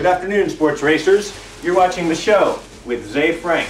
Good afternoon, sports racers. You're watching The Show with Zefrank.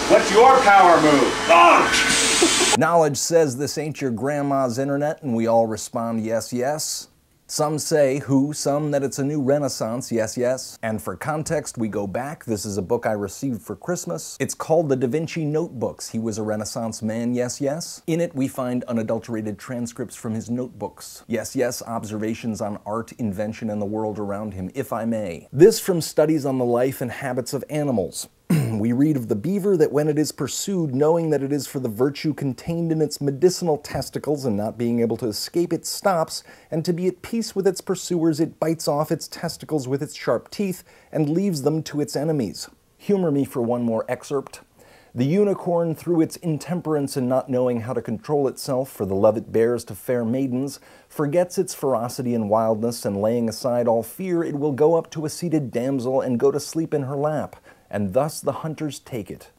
What's your power move? Oh! Knowledge says this ain't your grandma's internet, and we all respond yes, yes. Some say who, some that it's a new renaissance, yes, yes. And for context, we go back. This is a book I received for Christmas. It's called The Da Vinci Notebooks. He was a Renaissance man, yes, yes. In it, we find unadulterated transcripts from his notebooks. Yes, yes, observations on art, invention, and the world around him, if I may. This from studies on the life and habits of animals. We read of the beaver that when it is pursued, knowing that it is for the virtue contained in its medicinal testicles and not being able to escape, it stops, and to be at peace with its pursuers, it bites off its testicles with its sharp teeth and leaves them to its enemies. Humor me for one more excerpt. The unicorn, through its intemperance and not knowing how to control itself for the love it bears to fair maidens, forgets its ferocity and wildness, and laying aside all fear, it will go up to a seated damsel and go to sleep in her lap. And thus the hunters take it.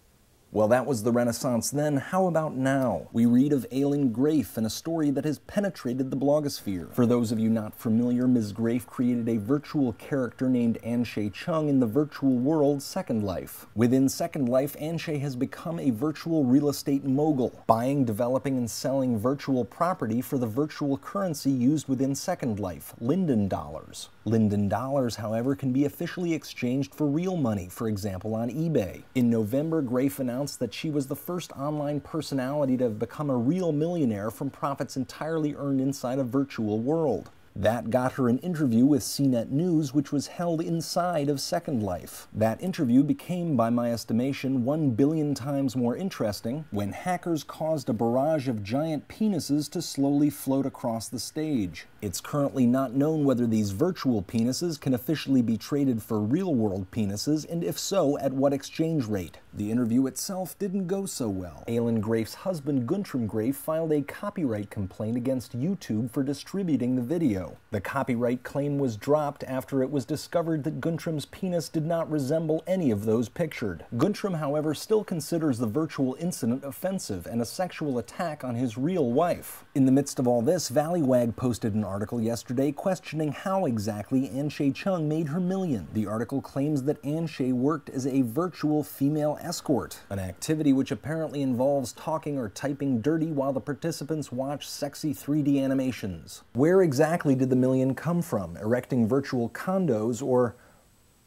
Well, that was the Renaissance then. How about now? We read of Aileen Grafe and a story that has penetrated the blogosphere. For those of you not familiar, Ms. Grafe created a virtual character named Anshay Chung in the virtual world Second Life. Within Second Life, Anshay has become a virtual real estate mogul, buying, developing, and selling virtual property for the virtual currency used within Second Life, Linden dollars. Linden dollars, however, can be officially exchanged for real money, for example on eBay. In November, Grafe announced that she was the first online personality to have become a real millionaire from profits entirely earned inside a virtual world. That got her an interview with CNET News, which was held inside of Second Life. That interview became, by my estimation, 1 billion times more interesting when hackers caused a barrage of giant penises to slowly float across the stage. It's currently not known whether these virtual penises can officially be traded for real-world penises, and if so, at what exchange rate. The interview itself didn't go so well. Aileen Grafe's husband, Guntram Grafe, filed a copyright complaint against YouTube for distributing the video. The copyright claim was dropped after it was discovered that Guntram's penis did not resemble any of those pictured. Guntram, however, still considers the virtual incident offensive and a sexual attack on his real wife. In the midst of all this, Valleywag posted an article yesterday questioning how exactly Anshay Chung made her million. The article claims that Anshay worked as a virtual female escort, an activity which apparently involves talking or typing dirty while the participants watch sexy 3D animations. Where exactly did the million come from? Erecting virtual condos or...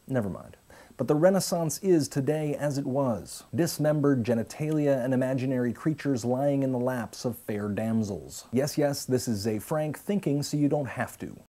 never mind. But the Renaissance is today as it was. Dismembered genitalia and imaginary creatures lying in the laps of fair damsels. Yes, yes, this is Zefrank, thinking so you don't have to.